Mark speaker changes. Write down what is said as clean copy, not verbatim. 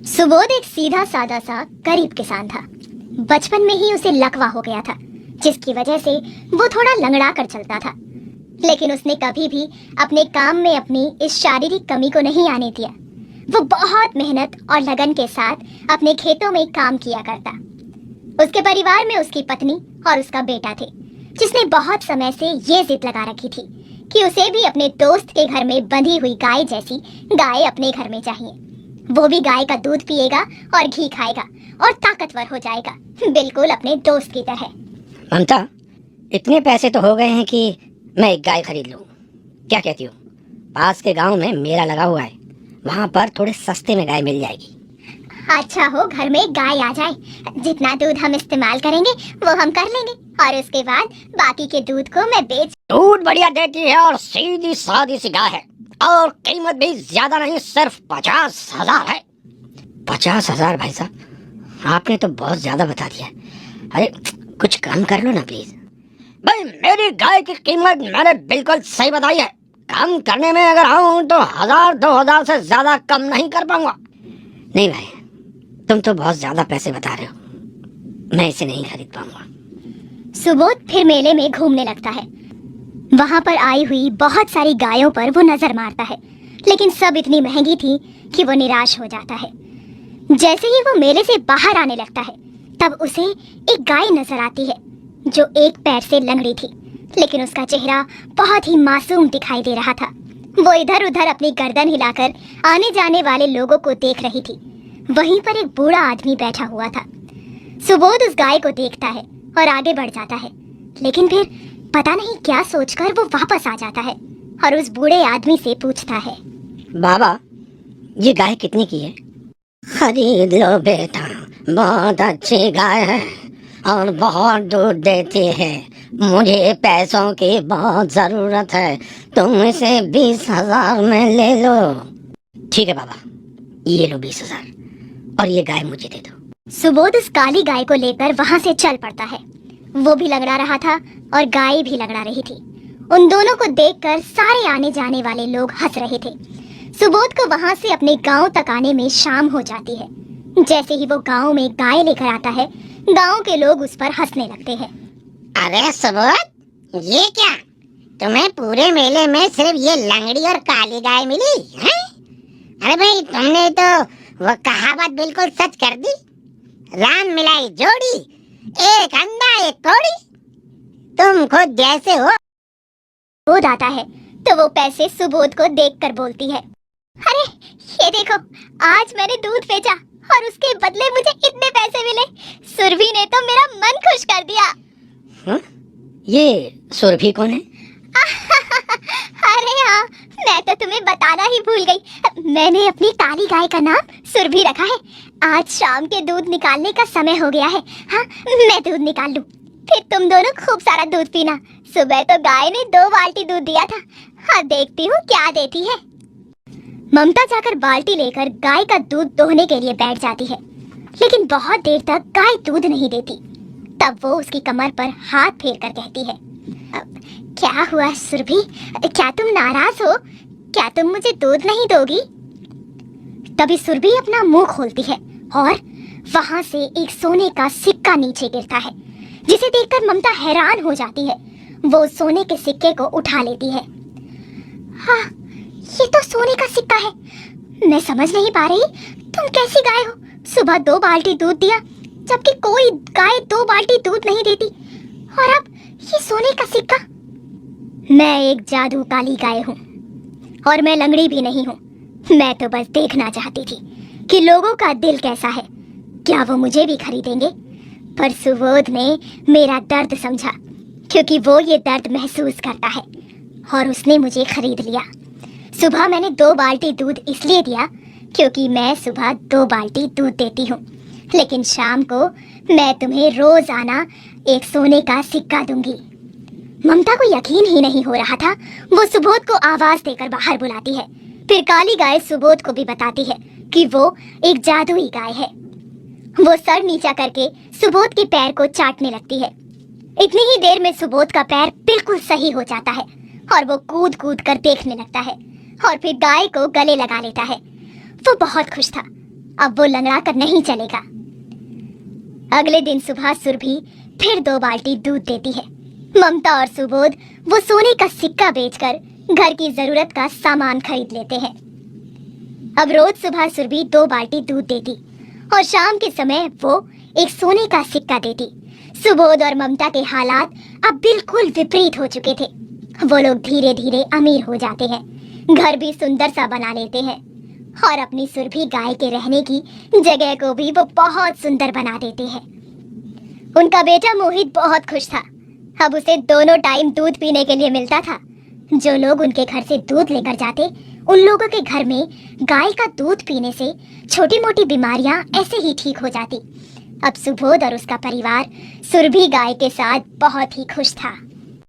Speaker 1: सुबोध एक सीधा सादा सा गरीब किसान था। बचपन में ही उसे लकवा हो गया था, जिसकी वजह से वो थोड़ा लंगड़ा कर चलता था। लेकिन उसने कभी भी अपने काम में अपनी इस शारीरिक कमी को नहीं आने दिया। वो बहुत मेहनत और लगन के साथ अपने खेतों में काम किया करता। उसके परिवार में उसकी पत्नी और उसका बेटा थे, जिसने बहुत समय से ये जिद लगा रखी थी कि उसे भी अपने दोस्त के घर में बंधी हुई गाय जैसी गाय अपने घर में चाहिए। वो भी गाय का दूध पिएगा और घी खाएगा और ताकतवर हो जाएगा, बिल्कुल अपने दोस्त की तरह।
Speaker 2: ममता, इतने पैसे तो हो गए हैं कि मैं एक गाय खरीद लूं। क्या कहती हो? पास के गांव में मेला लगा हुआ है, वहां पर थोड़े सस्ते में गाय मिल जाएगी।
Speaker 1: अच्छा हो घर में गाय आ जाए, जितना दूध हम इस्तेमाल करेंगे वो हम कर लेंगे और उसके बाद बाकी के दूध को मैं बेच।
Speaker 2: दूध बढ़िया देती है और सीधी सादी सी गाय है और कीमत भी ज्यादा नहीं, सिर्फ 50,000 है। 50,000 भाई साहब, आपने तो बहुत ज्यादा बता दिया। अरे कुछ कम कर लो ना प्लीज। भाई मेरी गाय की कीमत मैंने बिल्कुल सही बताई है। कम करने में अगर आऊं तो 1,000-2,000 से ज्यादा कम नहीं कर पाऊंगा। नहीं भाई, तुम तो बहुत ज्यादा पैसे बता रहे हो, मैं इसे नहीं खरीद पाऊंगा।
Speaker 1: सुबोध फिर मेले में घूमने लगता है। वहां पर आई हुई बहुत सारी गायों पर वो नजर मारता है, लेकिन सब इतनी महंगी थी कि वो निराश हो जाता है। जैसे ही वो मेले से बाहर आने लगता है, तब उसे एक गाय नजर आती है जो एक पैर से लंगड़ी थी, लेकिन उसका चेहरा बहुत ही मासूम दिखाई दे रहा था। वो इधर उधर अपनी गर्दन हिलाकर आने जाने वाले लोगों को देख रही थी। वहीं पर एक बूढ़ा आदमी बैठा हुआ था। सुबोध उस गाय को देखता है और आगे बढ़ जाता है, लेकिन फिर पता नहीं क्या सोचकर वो वापस आ जाता है और उस बूढ़े आदमी से पूछता है,
Speaker 2: बाबा ये गाय कितनी की है? खरीद लो बेटा, बहुत अच्छी गाय है और बहुत दूध देती है। मुझे पैसों की बहुत जरूरत है, तुम इसे 20,000 में ले लो। ठीक है बाबा, ये लो 20,000 और ये गाय मुझे दे दो।
Speaker 1: सुबोध उस काली गाय को लेकर वहां से चल पड़ता है। वो भी लंगड़ा रहा था और गाय भी लंगड़ा रही थी। उन दोनों को देखकर सारे आने जाने वाले लोग हंस रहे थे। सुबोध को वहां से अपने गांव तक आने में शाम हो जाती है। जैसे ही वो गांव में गाय लेकर आता है, गांव के लोग उस पर हंसने लगते हैं।
Speaker 3: अरे सुबोध, ये क्या? तुम्हें पूरे मेले में सिर्फ ये लंगड़ी और काली गाय मिली है? अरे भाई, तुमने तो वो कहावत बिल्कुल सच कर दी। रान मिलाई जोड़ी, एक अंडा एक कोड़ी। तुम खुद जैसे हो।
Speaker 1: सुबोध आता है तो वो पैसे सुबोध को देखकर बोलती है, अरे ये देखो, आज मैंने दूध बेचा और उसके बदले मुझे इतने पैसे मिले। सुरभि ने तो मेरा मन खुश कर दिया।
Speaker 2: हाँ? ये सुरभि कौन है?
Speaker 1: अरे हाँ, मैं तो तुम्हें बताना ही भूल गई। मैंने अपनी काली गाय का नाम सुरभि रखा है। आज शाम के दूध निकालने का समय हो गया है। हाँ, मैं दूध निकाल लूं, फिर तुम दोनों खूब सारा दूध पीना। सुबह तो गाय ने 2 बाल्टी दूध दिया था। हाँ, देखती हूँ क्या देती है। ममता जाकर बाल्टी लेकर गाय का दूध दोहने के लिए बैठ जाती है, लेकिन बहुत देर तक गाय दूध नहीं देती। तब वो उसकी कमर पर हाथ फेर कर कहती है, क्या हुआ सुरभि, क्या तुम नाराज हो? क्या तुम मुझे दूध नहीं दोगी? तभी सुरभि अपना मुंह खोलती है और वहां से एक सोने का सिक्का नीचे गिरता है, जिसे देखकर ममता हैरान हो जाती है। वो सोने के सिक्के को उठा लेती है। हाँ, ये तो सोने का सिक्का है। मैं समझ नहीं पा रही, तुम कैसी गाय हो? सुबह 2 बाल्टी दूध दिया, जबकि कोई गाय 2 बाल्टी दूध नहीं देती, और अब ये सोने का सिक्का। मैं एक जादू काली गाय हूँ और मैं लंगड़ी भी नहीं हूँ। मैं तो बस देखना चाहती थी कि लोगों का दिल कैसा है, क्या वो मुझे भी खरीदेंगे। पर सुबोध ने मेरा दर्द समझा, क्योंकि वो ये दर्द महसूस करता है, और उसने मुझे खरीद लिया। सुबह मैंने 2 बाल्टी दूध इसलिए दिया क्योंकि मैं सुबह 2 बाल्टी दूध देती हूँ, लेकिन शाम को मैं तुम्हें रोजाना एक सोने का सिक्का दूंगी। ममता को यकीन ही नहीं हो रहा था। वो सुबोध को आवाज देकर बाहर बुलाती है। फिर काली गाय सुबोध को भी बताती है कि वो एक जादुई गाय है। वो सर नीचा करके सुबोध के पैर को चाटने लगती है। इतनी ही देर में सुबोध का पैर बिल्कुल सही हो जाता है और वो कूद कूद कर देखने लगता है और फिर गाय को गले लगा लेता है। वो बहुत खुश था अब वो लंगड़ा कर नहीं चलेगा। अगले दिन सुबह सुरभि फिर 2 बाल्टी दूध देती है। ममता और सुबोध वो सोने का सिक्का बेचकर घर की जरूरत का सामान खरीद लेते हैं। अब रोज सुबह सुरभि 2 बाल्टी दूध देती और शाम के समय वो एक सोने का सिक्का देती। सुबोध और ममता के हालात अब बिल्कुल विपरीत हो चुके थे। वो लोग धीरे धीरे अमीर हो जाते हैं, घर भी सुंदर सा बना लेते हैं और अपनी सुरभि गाय के रहने की जगह को भी वो बहुत सुंदर बना देते हैं। उनका बेटा मोहित बहुत खुश था। अब उसे दोनों टाइम दूध पीने के लिए मिलता था। जो लोग उनके घर से दूध लेकर जाते, उन लोगों के घर में गाय का दूध पीने से छोटी मोटी बीमारियां ऐसे ही ठीक हो जाती। अब सुबोध और उसका परिवार सुरभि गाय के साथ बहुत ही खुश था।